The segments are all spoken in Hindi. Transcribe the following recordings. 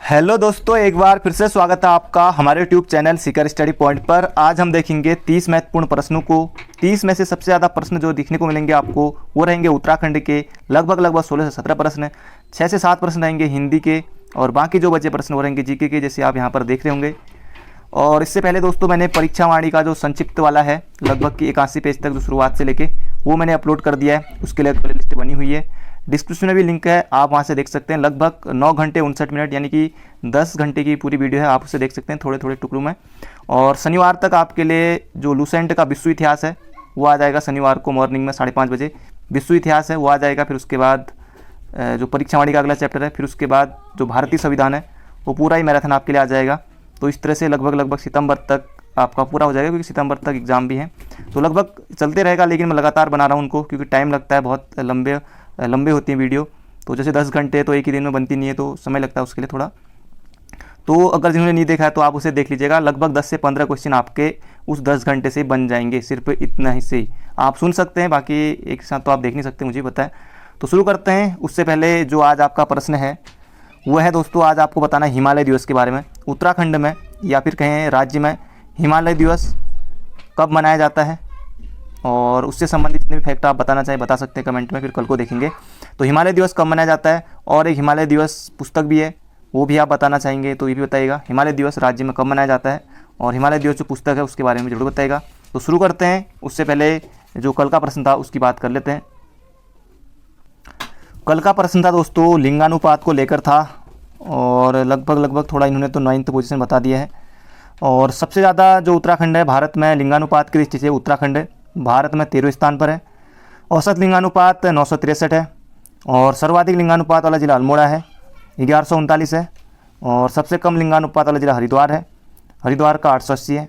हेलो दोस्तों, एक बार फिर से स्वागत है आपका हमारे YouTube channel Sikar study point पर। आज हम देखेंगे 30 महत्वपूर्ण प्रश्नों को। 30 में से सबसे ज़्यादा प्रश्न जो दिखने को मिलेंगे आपको वो रहेंगे उत्तराखंड के, लगभग 16 से 17 प्रश्न। 6 से 7 प्रश्न रहेंगे हिंदी के और बाकी जो बचे प्रश्न वो रहेंगे जीके के, जैसे आप यहाँ पर देख रहे होंगे। और इससे पहले दोस्तों मैंने परीक्षा वाणी का जो संक्षिप्त वाला है लगभग की 81 पेज तक जो शुरुआत से लेके वो मैंने अपलोड कर दिया है, उसके लिए प्ले लिस्ट बनी हुई है। डिस्क्रिप्शन में भी लिंक है, आप वहाँ से देख सकते हैं। लगभग 9 घंटे 59 मिनट यानी कि 10 घंटे की पूरी वीडियो है, आप उसे देख सकते हैं थोड़े थोड़े टुकड़ों में। और शनिवार तक आपके लिए जो लूसेंट का विश्व इतिहास है वो आ जाएगा शनिवार को मॉर्निंग में 5:30 बजे। विश्व इतिहास है वो आ जाएगा। फिर उसके बाद जो परीक्षावाणी का अगला चैप्टर है, फिर उसके बाद जो भारतीय संविधान है वो पूरा ही मैराथन आपके लिए आ जाएगा। तो इस तरह से लगभग सितंबर तक आपका पूरा हो जाएगा, क्योंकि सितंबर तक एग्ज़ाम भी है। तो लगभग चलते रहेगा, लेकिन मैं लगातार बना रहा हूँ उनको, क्योंकि टाइम लगता है, बहुत लंबे होती हैं वीडियो। तो जैसे 10 घंटे तो एक ही दिन में बनती नहीं है, तो समय लगता है उसके लिए थोड़ा। तो अगर जिन्होंने नहीं देखा है तो आप उसे देख लीजिएगा। लगभग 10 से 15 क्वेश्चन आपके उस 10 घंटे से बन जाएंगे, सिर्फ इतना ही से आप सुन सकते हैं, बाकी एक साथ तो आप देख नहीं सकते, मुझे पता है। तो शुरू करते हैं। उससे पहले जो आज आपका प्रश्न है वो है दोस्तों, आज आपको बताना है हिमालय दिवस के बारे में। उत्तराखंड में या फिर कहें राज्य में हिमालय दिवस कब मनाया जाता है, और उससे संबंधित जितने भी फैक्ट आप बताना चाहें बता सकते हैं कमेंट में, फिर कल को देखेंगे। तो हिमालय दिवस कब मनाया जाता है, और एक हिमालय दिवस पुस्तक भी है वो भी आप बताना चाहेंगे तो ये भी बताइएगा। हिमालय दिवस राज्य में कब मनाया जाता है और हिमालय दिवस जो पुस्तक है उसके बारे में जरूर बताइएगा। तो शुरू करते हैं। उससे पहले जो कल का प्रश्न था उसकी बात कर लेते हैं। कल का प्रश्न था दोस्तों लिंगानुपात को लेकर था, और लगभग थोड़ा इन्होंने तो 9th पोजीशन बता दिया है। और सबसे ज़्यादा जो उत्तराखंड है भारत में लिंगानुपात की दृष्टि से उत्तराखंड भारत में 13वें स्थान पर है। औसत लिंगानुपात 963 है, और सर्वाधिक लिंगानुपात वाला जिला अल्मोड़ा है, 1139 है। और सबसे कम लिंगानुपात वाला जिला हरिद्वार है, हरिद्वार का 880 है।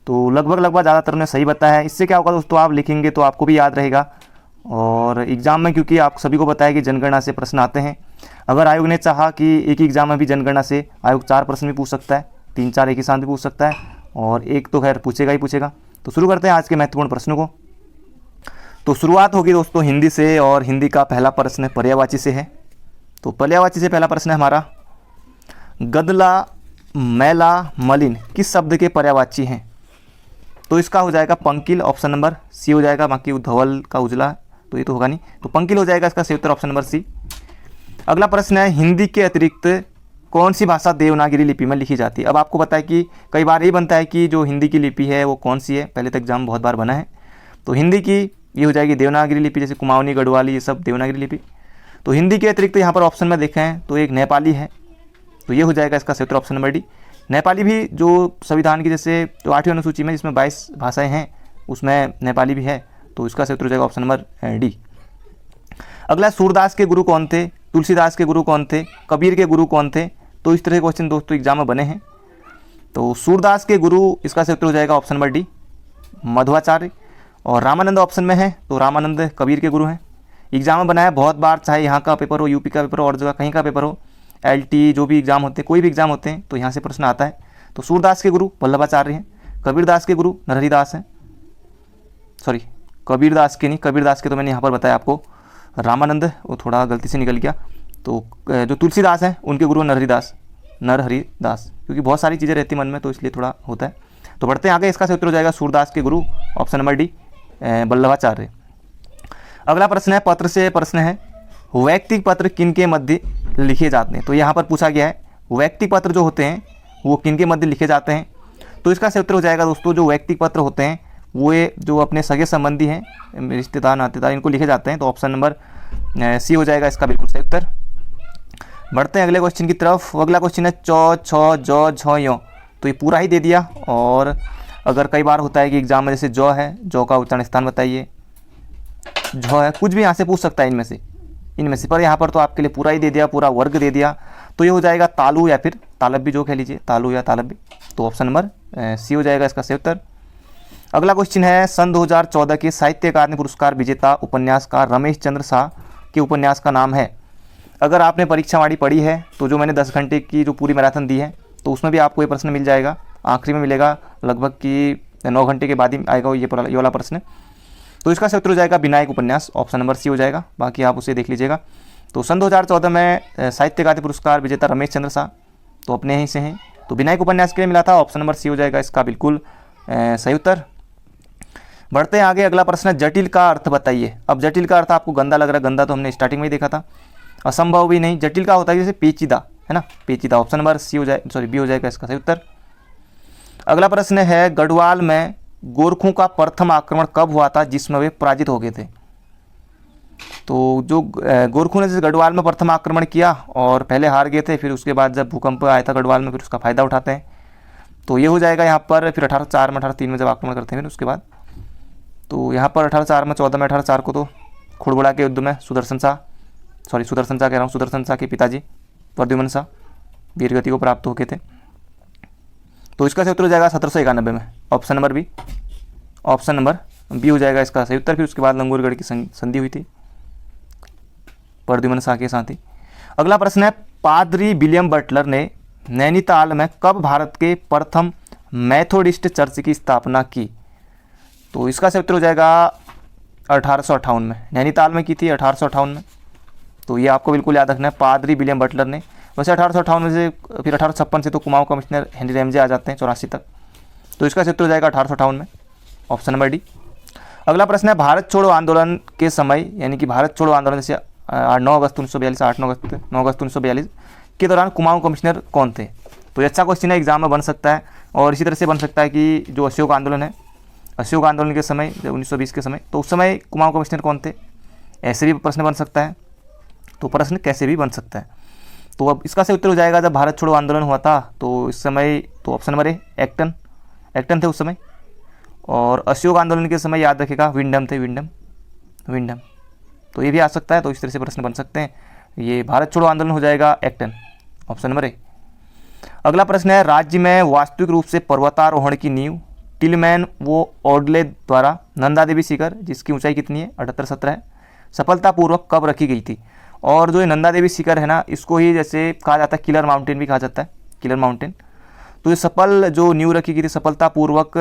तो लगभग ज़्यादातर ने सही बताया है। इससे क्या होगा दोस्तों, आप लिखेंगे तो आपको भी याद रहेगा। और एग्ज़ाम में क्योंकि आप सभी को पता है कि जनगणना से प्रश्न आते हैं। अगर आयोग ने चाहा कि एक ही एग्ज़ाम में भी जनगणना से आयोग 4 प्रश्न भी पूछ सकता है, 3-4 एक ही साथ भी पूछ सकता है, और एक तो खैर पूछेगा ही पूछेगा। तो शुरू करते हैं आज के महत्वपूर्ण प्रश्नों को। तो शुरुआत होगी दोस्तों हिंदी से, और हिंदी का पहला प्रश्न पर्यायवाची से है। तो पर्यायवाची से पहला प्रश्न है हमारा, गदला, मैला, मलिन किस शब्द के पर्यायवाची हैं? तो इसका हो जाएगा पंकिल, ऑप्शन नंबर सी हो जाएगा। बाकी धवल का उजला तो ये तो होगा नहीं, तो पंकिल हो जाएगा इसका सही उत्तर, ऑप्शन नंबर सी। अगला प्रश्न है, हिंदी के अतिरिक्त कौन सी भाषा देवनागरी लिपि में लिखी जाती है? अब आपको पता है कि कई बार ये बनता है कि जो हिंदी की लिपि है वो कौन सी है, पहले तक एग्जाम बहुत बार बना है। तो हिंदी की ये हो जाएगी देवनागरी लिपि, जैसे कुमाऊनी, गढ़वाली, ये सब देवनागरी लिपि। तो हिंदी के अतिरिक्त यहाँ पर ऑप्शन में देखें तो एक नेपाली है, तो ये हो जाएगा इसका सही उत्तर, ऑप्शन नंबर डी। नेपाली भी जो संविधान की जैसे जो 8वीं अनुसूची में जिसमें 22 भाषाएँ हैं उसमें नेपाली भी है, तो इसका सही उत्तर हो जाएगा ऑप्शन नंबर डी। अगला, सूरदास के गुरु कौन थे, तुलसीदास के गुरु कौन थे, कबीर के गुरु कौन थे? तो इस तरह के क्वेश्चन दोस्तों एग्जाम में बने हैं। तो सूरदास के गुरु इसका सही उत्तर हो जाएगा ऑप्शन नंबर डी, मध्वाचार्य। और रामानंद ऑप्शन में है, तो रामानंद कबीर के गुरु हैं। एग्जाम में बना है बहुत बार, चाहे यहाँ का पेपर हो, यूपी का पेपर हो, और जगह कहीं का पेपर हो, LT जो भी एग्जाम होते हैं, कोई भी एग्जाम होते हैं, तो यहाँ से प्रश्न आता है। तो सूरदास के गुरु वल्लभाचार्य हैं, कबीरदास के गुरु नरहरिदास हैं, सॉरी कबीरदास के नहीं, कबीरदास के तो मैंने यहाँ पर बताया आपको रामानंद, वो थोड़ा गलती से निकल गया। तो जो तुलसीदास हैं उनके गुरु नरहरिदास, क्योंकि बहुत सारी चीज़ें रहती मन में तो इसलिए थोड़ा होता है। तो बढ़ते हैं आगे, इसका सही उत्तर हो जाएगा सूरदास के गुरु, ऑप्शन नंबर डी, वल्लभाचार्य। अगला प्रश्न है, पत्र से प्रश्न है, वैयक्तिक पत्र किन के मध्य लिखे जाते हैं? तो यहाँ पर पूछा गया है वैयक्तिक पत्र जो होते हैं वो किन के मध्य लिखे जाते हैं? तो इसका सही उत्तर हो जाएगा दोस्तों, जो वैयक्तिक पत्र होते हैं वो जो अपने सगे संबंधी हैं, रिश्तेदार, नातेदार, इनको लिखे जाते हैं। तो ऑप्शन नंबर सी हो जाएगा इसका बिल्कुल सही उत्तर। बढ़ते हैं अगले क्वेश्चन की तरफ। अगला क्वेश्चन है, चौ, छ, जौ, झ, यो। तो ये पूरा ही दे दिया। और अगर कई बार होता है कि एग्जाम में जैसे जौ है, जौ का उच्चारण स्थान बताइए, झ है, कुछ भी यहाँ से पूछ सकता है इनमें से, पर यहाँ पर तो आपके लिए पूरा ही दे दिया, पूरा वर्ग दे दिया। तो ये हो जाएगा तालु या फिर तालब भी, जो कह लीजिए, तालु या तालब भी। तो ऑप्शन नंबर सी हो जाएगा इसका सही उत्तर। अगला क्वेश्चन है, सन 2014 के साहित्य अकादमी पुरस्कार विजेता उपन्यासकार रमेश चंद्र शाह के उपन्यास का नाम है। अगर आपने परीक्षावाणी पढ़ी है तो जो मैंने 10 घंटे की जो पूरी मैराथन दी है तो उसमें भी आपको ये प्रश्न मिल जाएगा, आखिरी में मिलेगा, लगभग कि 9 घंटे के बाद ही आएगा ये वाला प्रश्न। तो इसका सही उत्तर हो जाएगा विनायक उपन्यास, ऑप्शन नंबर सी हो जाएगा। बाकी आप उसे देख लीजिएगा। तो सन 2014 में साहित्य अकादमी पुरस्कार विजेता रमेश चंद्र शाह तो अपने यहीं से हैं। तो विनायक उपन्यास के लिए मिला था, ऑप्शन नंबर सी हो जाएगा इसका बिल्कुल सही उत्तर। बढ़ते हैं आगे, अगला प्रश्न है जटिल का अर्थ बताइए। अब जटिल का अर्थ आपको गंदा लग रहा है, गंदा तो हमने स्टार्टिंग में ही देखा था, असंभव भी नहीं। जटिल का होता है जैसे पेचीदा, है ना, पेचीदा। ऑप्शन नंबर सी हो जाए, सॉरी बी हो जाएगा इसका सही उत्तर। अगला प्रश्न है गढ़वाल में गोरखों का प्रथम आक्रमण कब हुआ था जिसमें वे पराजित हो गए थे। तो जो गोरखों ने जैसे गढ़वाल में प्रथम आक्रमण किया और पहले हार गए थे, फिर उसके बाद जब भूकंप आया था गढ़वाल में, फिर उसका फ़ायदा उठाते हैं। तो ये हो जाएगा यहाँ पर, फिर 1804 में 1803 में जब आक्रमण करते हैं फिर उसके बाद। तो यहाँ पर 1804 में 14 में 1804 को तो खुड़बुड़ा के युद्ध में सुदर्शन शाह कह रहा हूँ, सुदर्शन शाह के पिताजी प्रद्युम्न शाह वीरगति को प्राप्त हो गए थे। तो इसका सही उत्तर हो जाएगा 1791 में, option number B. Option number B हो जाएगा इसका सही उत्तर। फिर उसके बाद लंगूरगढ़ की संधि हुई थी प्रद्युम्न शाह के साथ ही। अगला प्रश्न है पादरी विलियम बटलर ने नैनीताल में कब भारत के प्रथम मेथोडिस्ट चर्च की स्थापना की। तो इसका सही उत्तर हो जाएगा 1858 में, नैनीताल में की थी 1858 में। तो ये आपको बिल्कुल याद रखना है, पादरी विलियम बटलर ने। वैसे 1858 में से फिर 1856 से तो कुमाऊं कमिश्नर हेनरी रैमजे आ जाते हैं 84 तक। तो इसका सही उत्तर हो जाएगा 1858 में, ऑप्शन नंबर डी। अगला प्रश्न है भारत छोड़ो आंदोलन के समय, यानी कि भारत छोड़ो आंदोलन जैसे 9 अगस्त 1942 9 अगस्त 1942 के दौरान कुमाऊं कमिश्नर कौन थे। तो ये अच्छा क्वेश्चन है, एग्जाम में बन सकता है। और इसी तरह से बन सकता है कि जो अशोक आंदोलन है, अशोक आंदोलन के समय जब 1920 के समय, तो उस समय कुमाऊं कमिश्नर कौन थे, ऐसे भी प्रश्न बन सकता है। तो प्रश्न कैसे भी बन सकता है। तो अब इसका सही उत्तर हो जाएगा जब भारत छोड़ो आंदोलन हुआ था तो इस समय, तो ऑप्शन नंबर ए एक्टन थे उस समय। और अशोक आंदोलन के समय याद रखेगा विंडम थे, विंडम। तो ये भी आ सकता है। तो इस तरह से प्रश्न बन सकते हैं। ये भारत छोड़ो आंदोलन हो जाएगा एक्टन, ऑप्शन नंबर ए। अगला प्रश्न है राज्य में वास्तविक रूप से पर्वतारोहण की नींव टिलमैन वो ओडले द्वारा नंदा देवी शिखर, जिसकी ऊंचाई कितनी है 78-17 है, सफलतापूर्वक कब रखी गई थी। और जो ये नंदा देवी शिखर है ना, इसको ही जैसे कहा जाता है किलर माउंटेन भी कहा जाता है, किलर माउंटेन। तो ये सफल जो नींव रखी गई थी, सफलतापूर्वक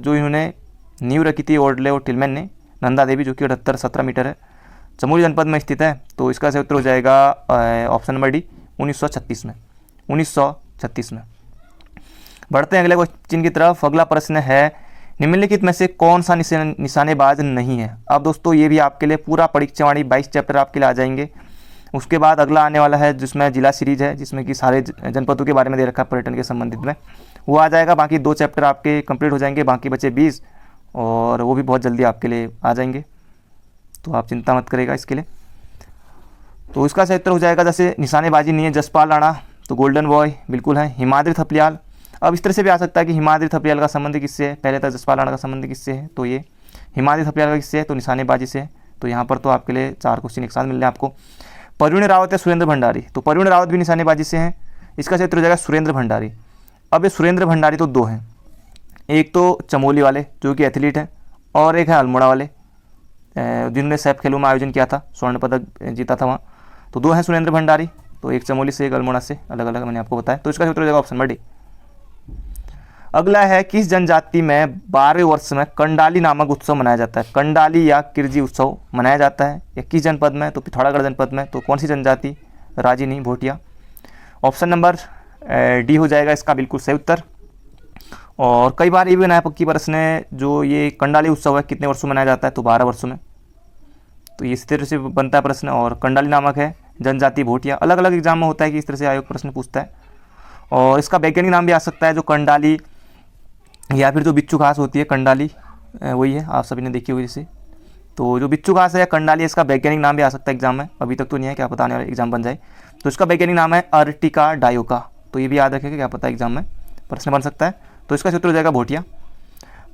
जो इन्होंने नींव रखी थी ओडले और टिलमैन ने, नंदा देवी, जो कि 78-17 मीटर है, चमोली जनपद में स्थित है। तो इसका सही उत्तर हो जाएगा ऑप्शन नंबर डी 1936 में, 1936 में। बढ़ते हैं अगले क्वेश्चन की तरफ। अगला प्रश्न है निम्नलिखित में से कौन सा निशानेबाज नहीं है। अब दोस्तों ये भी आपके लिए पूरा परीक्षावाणी 22 चैप्टर आपके लिए आ जाएंगे। उसके बाद अगला आने वाला है जिसमें जिला सीरीज है, जिसमें कि सारे जनपदों के बारे में दे रखा है पर्यटन के संबंधित में, वो आ जाएगा। बाकी 2 चैप्टर आपके कंप्लीट हो जाएंगे, बाकी बचे 20, और वो भी बहुत जल्दी आपके लिए आ जाएंगे। तो आप चिंता मत करेगा इसके लिए। तो इसका सही उत्तर हो जाएगा जैसे निशानेबाजी नहीं है जसपाल राणा, तो गोल्डन बॉय बिल्कुल है। हिमाद्री थपलियाल, अब इस तरह से भी आ सकता है कि हिमाद्री थपलियाल का संबंध किससे है, पहले था जसपाल राणा का संबंध किससे है, तो ये हिमाद्री थपलियाल का किससे है, तो निशानेबाजी से है। तो यहाँ पर तो आपके लिए 4 क्वेश्चन एक साथ मिल रहे हैं आपको। परवीन रावत या सुरेंद्र भंडारी, तो परवीन रावत भी निशानेबाजी से हैं। इसका सही उत्तर हो जाएगा सुरेंद्र भंडारी। अब ये सुरेंद्र भंडारी तो 2 हैं, एक तो चमोली वाले जो कि एथलीट हैं, और एक है अल्मोड़ा वाले जिन्होंने सैफ खेलों में आयोजन किया था, स्वर्ण पदक जीता था वहाँ। तो 2 हैं सुरेंद्र भंडारी, तो एक चमोली से एक अल्मोड़ा से, अलग अलग मैंने आपको बताया। तो इसका उत्तर हो जाएगा ऑप्शन नंबर डी। अगला है किस जनजाति में 12वें वर्ष में कंडाली नामक उत्सव मनाया जाता है। कंडाली या किरजी उत्सव मनाया जाता है या किस जनपद में, तो पिथौरागढ़ जनपद में। तो कौन सी जनजाति, राजी नहीं भोटिया। ऑप्शन नंबर डी हो जाएगा इसका बिल्कुल सही उत्तर। और कई बार ये भी बनाया पक्की प्रश्न है, जो ये कंडाली उत्सव है कितने वर्षों में मनाया जाता है, तो 12 वर्षों में। तो इस तरह से बनता है प्रश्न। और कंडाली नामक है जनजाति भोटिया, अलग अलग एग्जाम में होता है कि इस तरह से आयोग प्रश्न पूछता है। और इसका वैज्ञानिक नाम भी आ सकता है जो कंडाली, या फिर जो बिच्छू घास होती है कंडाली, वही है, आप सभी ने देखी हुई जैसे। तो जो बिच्छू घास है या कंडाली, इसका वैज्ञानिक नाम भी आ सकता है एग्जाम में, अभी तक तो नहीं है, क्या पता आने वाले एग्जाम बन जाए। तो इसका वैज्ञानिक नाम है अर्टिका डायोका। तो ये भी याद रखेगा, क्या पता एग्जाम में प्रश्न बन सकता है। तो इसका सूत्र हो जाएगा भोटिया।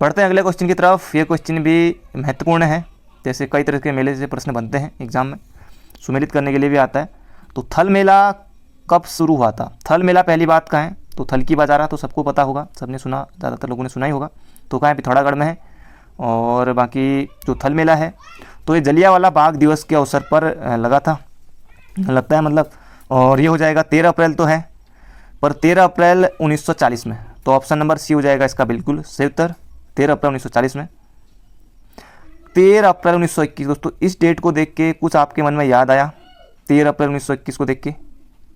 बढ़ते हैं अगले क्वेश्चन की तरफ। ये क्वेश्चन भी महत्वपूर्ण है, जैसे कई तरह के मेले से प्रश्न बनते हैं एग्जाम में, सुमेलित करने के लिए भी आता है। तो थल मेला कब शुरू हुआ था। थल मेला पहली बात कहाँ है, तो थल की बाजार, तो सबको पता होगा, सबने सुना, ज़्यादातर लोगों ने सुना ही होगा। तो कहाँ है, पिथौरागढ़ में है। और बाकी जो थल मेला है तो ये जलियांवाला बाग दिवस के अवसर पर लगा था, लगता है मतलब। और ये हो जाएगा 13 अप्रैल तो है, पर 13 अप्रैल 1940 में। तो ऑप्शन नंबर सी हो जाएगा इसका बिल्कुल सही उत्तर, 13 अप्रैल 1940 में। 13 अप्रैल 1921 दोस्तों, इस डेट को देख के कुछ आपके मन में याद आया, 13 अप्रैल 1921 को देख के,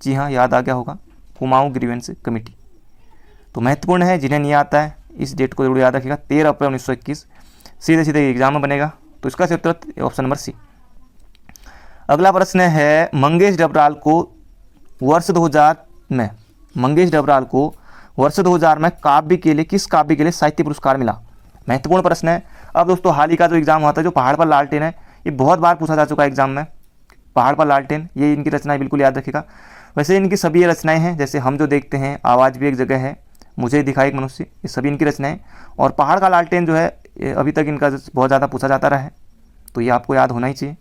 जी हाँ याद आ गया होगा। Kumaon grievance committee. तो महत्वपूर्ण है, जिन्हें नहीं आता है इस डेट को जरूर याद रखिएगा, 13 अप्रैल 1921 सीधे सीधे एग्जाम में बनेगा। तो इसका सही उत्तर ऑप्शन नंबर सी। अगला प्रश्न है मंगेश डबराल को वर्ष 2000 में काव्य के लिए किस काव्य के लिए साहित्य पुरस्कार मिला? महत्वपूर्ण प्रश्न है। अब दोस्तों हाल ही का जो एग्जाम हुआ था, जो पहाड़ पर लालटेन है, ये बहुत बार पूछा जा चुका है एग्जाम में। पहाड़ पर लालटेन, ये इनकी रचनाएं बिल्कुल याद रखिएगा। वैसे इनकी सभी ये रचनाएं हैं, जैसे हम जो देखते हैं, आवाज़ भी एक जगह है, मुझे दिखा एक मनुष्य, ये सभी इनकी रचनाएं। और पहाड़ का लालटेन जो है अभी तक इनका बहुत ज़्यादा पूछा जाता रहा है, तो ये आपको याद होना ही चाहिए।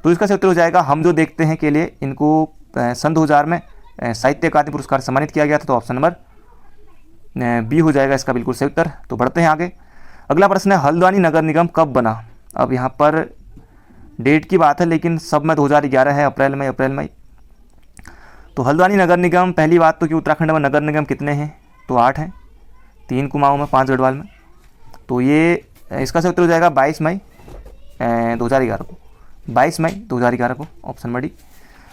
तो इसका उत्तर हो जाएगा हम जो देखते हैं के लिए इनको सन 2000 में साहित्य अकादमी पुरस्कार सम्मानित किया गया था। तो ऑप्शन नंबर बी हो जाएगा इसका बिल्कुल सही उत्तर। तो बढ़ते हैं आगे। अगला प्रश्न है हल्द्वानी नगर निगम कब बना? अब यहाँ पर डेट की बात है, लेकिन सब में 2011 है, अप्रैल मई। तो हल्द्वानी नगर निगम, पहली बात तो कि उत्तराखंड में नगर निगम कितने हैं? तो 8 हैं, 3 कुमाऊं में, 5 गढ़वाल में। तो ये इसका सही उत्तर हो जाएगा 22 मई 2011 को, 22 मई 2011 को, ऑप्शन नंबर डी।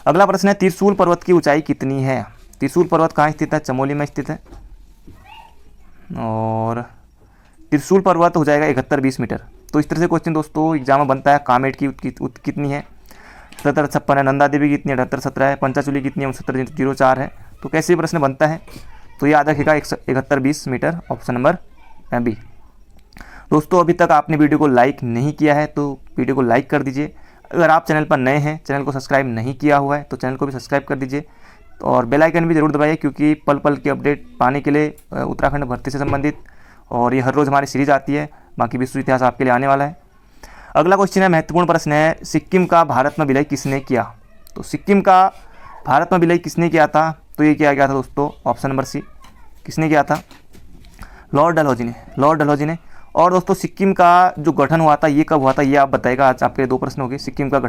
अगला प्रश्न है त्रिशूल पर्वत की ऊंचाई कितनी है? त्रिशूल पर्वत कहाँ स्थित है? चमोली में स्थित है। और त्रिशूल पर्वत हो जाएगा 7120 मीटर। तो इस तरह से क्वेश्चन दोस्तों एग्जाम में बनता है। कामेट की कितनी है? 7756 है। नंदा देवी कितनी है? 7817 है। पंचाचूली कितनी है? 6904 है। तो कैसे प्रश्न बनता है? तो याद रखिएगा 7120 मीटर, ऑप्शन नंबर बी। दोस्तों अभी तक आपने वीडियो को लाइक नहीं किया है तो वीडियो को लाइक कर दीजिए। अगर आप चैनल पर नए हैं, चैनल को सब्सक्राइब नहीं किया हुआ है तो चैनल को भी सब्सक्राइब कर दीजिए और बेल आइकन भी जरूर दबाइए, क्योंकि पल पल की अपडेट पाने के लिए उत्तराखंड भर्ती से संबंधित, और ये हर रोज़ हमारी सीरीज आती है। बाकी विश्व इतिहास आपके लिए आने वाला है। अगला क्वेश्चन है, महत्वपूर्ण प्रश्न है, सिक्किम का भारत में विलय किसने किया? तो सिक्किम का भारत में विलय किसने किया था? तो ये किया गया था दोस्तों, ऑप्शन नंबर सी। किसने किया था? लॉर्ड डलहौजी ने। और दोस्तों सिक्किम का जो गठन हुआ था ये कब हुआ था, ये आप बताएगा। आज आपके 2 प्रश्न हो गए। सिक्किम का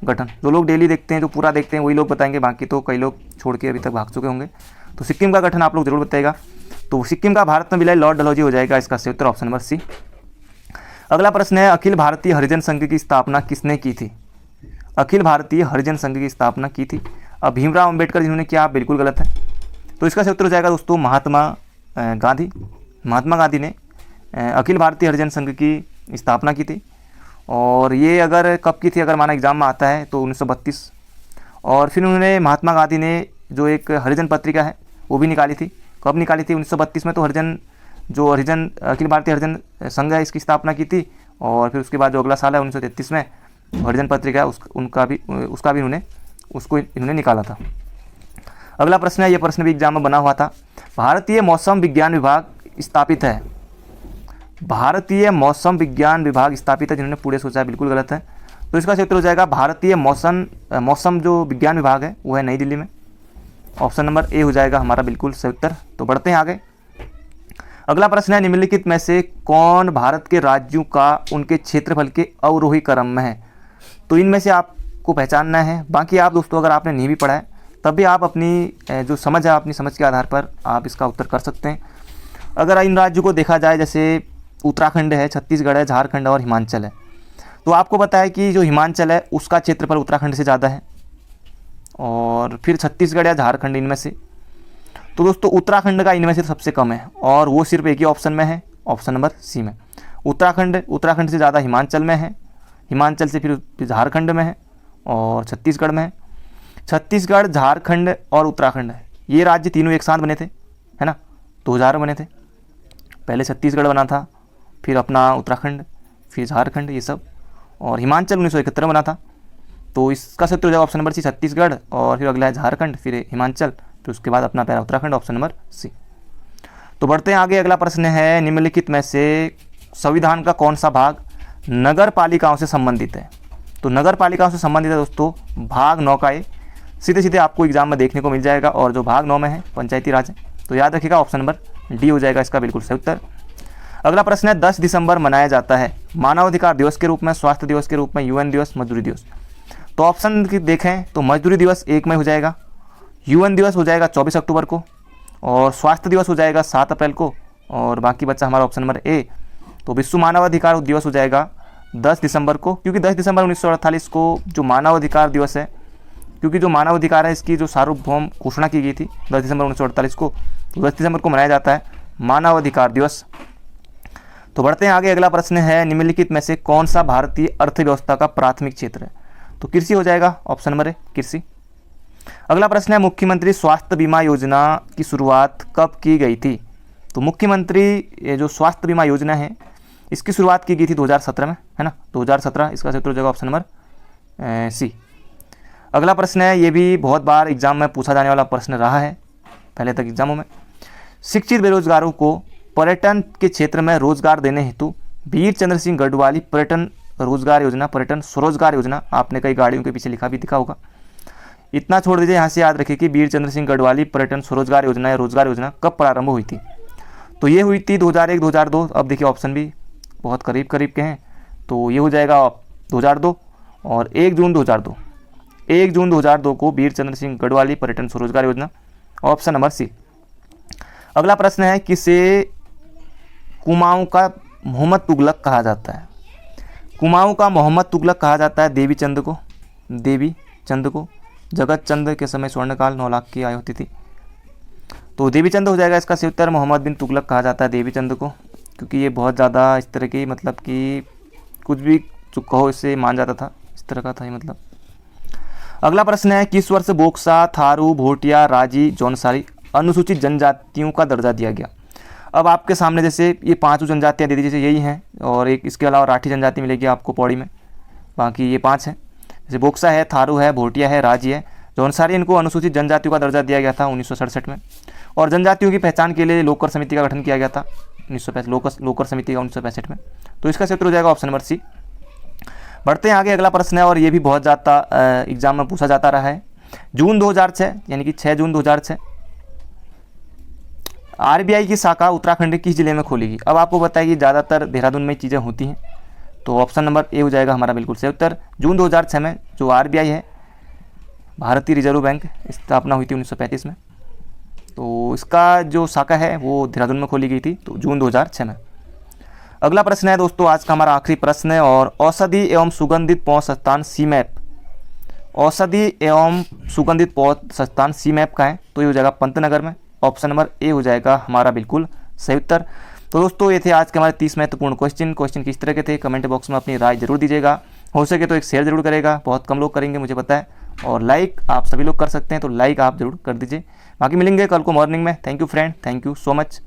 गठन जो लोग डेली देखते हैं, जो पूरा देखते हैं, वही लोग बताएंगे, बाकी तो कई लोग छोड़ के अभी तक भाग चुके होंगे। तो सिक्किम का गठन आप लोग जरूर बताएगा। तो सिक्किम का भारत में विलय लॉर्ड डलहौजी हो जाएगा इसका सही उत्तर, ऑप्शन नंबर सी। अगला प्रश्न है, अखिल भारतीय हरिजन संघ की स्थापना किसने की थी? अखिल भारतीय हरिजन संघ की स्थापना की थी। अब भीमराव अंबेडकर जिन्होंने किया, बिल्कुल गलत है। तो इसका सही उत्तर हो जाएगा दोस्तों महात्मा गांधी ने अखिल भारतीय हरिजन संघ की स्थापना की थी। और ये अगर कब की थी, अगर माना एग्जाम में आता है तो 1932। और फिर उन्होंने महात्मा गांधी ने जो एक हरिजन पत्रिका है वो भी निकाली थी। कब निकाली थी? 1932 में। तो हरिजन अखिल भारतीय हरिजन संघ है, इसकी स्थापना की थी। और फिर उसके बाद जो अगला साल है 1933 में हरिजन पत्रिका है उसका भी इन्होंने निकाला था। अगला प्रश्न है, ये प्रश्न भी एग्जाम में बना हुआ था। भारतीय मौसम विज्ञान विभाग स्थापित है जिन्होंने पूरे सोचा है, बिल्कुल गलत है। तो इसका सही उत्तर हो जाएगा भारतीय मौसम जो विज्ञान विभाग है वो है नई दिल्ली में, ऑप्शन नंबर ए हो जाएगा हमारा बिल्कुल सही उत्तर। तो बढ़ते हैं आगे। अगला प्रश्न है, निम्नलिखित में से कौन भारत के राज्यों का उनके क्षेत्रफल के अवरोही क्रम में है? तो इनमें से आपको पहचानना है। बाकी आप दोस्तों अगर आपने नहीं भी पढ़ा है तब भी आप अपनी जो समझ है, अपनी समझ के आधार पर आप इसका उत्तर कर सकते हैं। अगर इन राज्यों को देखा जाए, जैसे उत्तराखंड है, छत्तीसगढ़ है, झारखंड और हिमाचल है, तो आपको पता है कि जो हिमाचल है उसका क्षेत्रफल उत्तराखंड से ज़्यादा है, और फिर छत्तीसगढ़ या झारखंड इनमें से। तो दोस्तों उत्तराखंड का इनमें से सबसे कम है, और वो सिर्फ एक ही ऑप्शन में है, ऑप्शन नंबर सी में। उत्तराखंड से ज़्यादा हिमाचल में है, हिमाचल से फिर झारखंड में है और छत्तीसगढ़ में है। छत्तीसगढ़, झारखंड और उत्तराखंड ये राज्य तीनों एक साथ बने थे, है ना, 2000 बने थे। पहले छत्तीसगढ़ बना था, फिर अपना उत्तराखंड, फिर झारखंड, ये सब, और हिमाचल 1971 बना था। तो इसका सही उत्तर हो जाएगा ऑप्शन नंबर सी, छत्तीसगढ़, और फिर अगला है झारखंड, फिर हिमाचल, फिर उसके बाद अपना पहला उत्तराखंड, ऑप्शन नंबर सी। तो बढ़ते हैं आगे। अगला प्रश्न है, निम्नलिखित में से संविधान का कौन सा भाग नगर पालिकाओं से संबंधित है? तो नगर पालिकाओं से संबंधित है दोस्तों भाग 9 का, सीधे सीधे आपको एग्जाम में देखने को मिल जाएगा, और जो भाग 9 में है पंचायती राज है। तो याद रखिएगा ऑप्शन नंबर डी हो जाएगा इसका बिल्कुल सही उत्तर। अगला प्रश्न है, 10 दिसंबर मनाया जाता है मानवाधिकार दिवस के रूप में, स्वास्थ्य दिवस के रूप में, यूएन दिवस, मजदूरी दिवस। तो ऑप्शन देखें तो मजदूरी दिवस 1 मई हो जाएगा, यूएन दिवस हो जाएगा 24 अक्टूबर को, और स्वास्थ्य दिवस हो जाएगा 7 अप्रैल को, और बाकी बच्चा हमारा ऑप्शन नंबर ए। तो विश्व मानवाधिकार दिवस हो जाएगा 10 दिसंबर को, क्योंकि 10 दिसंबर 1948 को जो मानवाधिकार दिवस है क्योंकि जो मानव अधिकार है इसकी जो सार्वभौम घोषणा की गई थी 10 दिसंबर 1948 को, तो 10 दिसंबर को मनाया जाता है मानव अधिकार दिवस। तो बढ़ते हैं आगे। अगला प्रश्न है, निम्नलिखित में से कौन सा भारतीय अर्थव्यवस्था का प्राथमिक क्षेत्र है? तो कृषि हो जाएगा, ऑप्शन नंबर ए कृषि। अगला प्रश्न है, मुख्यमंत्री स्वास्थ्य बीमा योजना की शुरुआत कब की गई थी? तो मुख्यमंत्री ये जो स्वास्थ्य बीमा योजना है इसकी शुरुआत की गई थी 2017 में, है ना, 2017। इसका उत्तर हो जाएगा ऑप्शन नंबर सी। अगला प्रश्न है, ये भी बहुत बार एग्जाम में पूछा जाने वाला प्रश्न रहा है पहले तक एग्जामों में। शिक्षित बेरोजगारों को पर्यटन के क्षेत्र में रोजगार देने हेतु वीर चंद्र सिंह गढ़वाली पर्यटन रोजगार योजना, पर्यटन स्वरोजगार योजना, आपने कई गाड़ियों के पीछे लिखा भी दिखा होगा। इतना छोड़ दीजिए, यहाँ से याद रखिए कि वीर चंद्र सिंह गढ़वाली पर्यटन स्वरोजगार योजना या रोजगार योजना कब प्रारंभ हुई थी? तो ये हुई थी 2001-2002। अब देखिए ऑप्शन भी बहुत करीब करीब के हैं, तो ये हो जाएगा 2002 और 1 जून 2002। 1 जून 2002 को वीर चंद्र सिंह गढ़वाली पर्यटन स्वरोजगार योजना, ऑप्शन नंबर सी। अगला प्रश्न है, किसे कुमाऊं का मोहम्मद तुगलक कहा जाता है? कुमाऊं का मोहम्मद तुगलक कहा जाता है देवी चंद को। देवी चंद को जगत चंद के समय स्वर्णकाल 9 लाख की आय होती थी, तो देवी चंद हो जाएगा इसका सही उत्तर। मोहम्मद बिन तुगलक कहा जाता है देवी चंद को, क्योंकि ये बहुत ज़्यादा इस तरह की, मतलब कि कुछ भी जो कहो इससे मान जाता था, इस तरह का था ये मतलब। अगला प्रश्न है, किस वर्ष बोक्सा, थारू, भोटिया, राजी, जौनसारी अनुसूचित जनजातियों का दर्जा दिया गया? अब आपके सामने जैसे ये 5 जनजातियाँ दे दीजिए, यही हैं, और एक इसके अलावा राठी जनजाति मिलेगी आपको पौड़ी में, बाकी ये 5 हैं। जैसे बोक्सा है, थारू है, भोटिया है, राजी है, जौनसारी, इनको अनुसूचित जनजातियों का दर्जा दिया गया था 1967 में। और जनजातियों की पहचान के लिए लोकर समिति का गठन किया गया था 1965, लोकर समिति का 1965 में। तो इसका उत्तर हो जाएगा ऑप्शन नंबर सी। बढ़ते हैं आगे। अगला प्रश्न है, और ये भी बहुत ज़्यादा एग्जाम में पूछा जाता रहा है। जून 2006 यानी कि 6 जून 2006 आरबीआई की शाखा उत्तराखंड के किस जिले में खोलेगी? अब आपको बताइए कि ज़्यादातर देहरादून में चीज़ें होती हैं, तो ऑप्शन नंबर ए हो जाएगा हमारा बिल्कुल सही उत्तर। जून 2006 में जो आरबीआई है, भारतीय रिजर्व बैंक, स्थापना हुई थी 1935 में, तो इसका जो शाखा है वो देहरादून में खोली गई थी, तो जून 2006 में। अगला प्रश्न है दोस्तों, आज का हमारा आखिरी प्रश्न है, और औषधि एवं सुगंधित पौध संस्थान सीमैप, औषधि एवं सुगंधित पौध संस्थान सीमैप का है, तो ये हो जाएगा पंतनगर में, ऑप्शन नंबर ए हो जाएगा हमारा बिल्कुल सही उत्तर। तो दोस्तों ये थे आज के हमारे 30 महत्वपूर्ण क्वेश्चन किस तरह के थे कमेंट बॉक्स में अपनी राय जरूर दीजिएगा। हो सके तो एक शेयर जरूर करेगा, बहुत कम लोग करेंगे मुझे पता है, और लाइक आप सभी लोग कर सकते हैं, तो लाइक आप जरूर कर दीजिए। बाकी मिलेंगे कल को मॉर्निंग में। Thank you friend, thank you so much.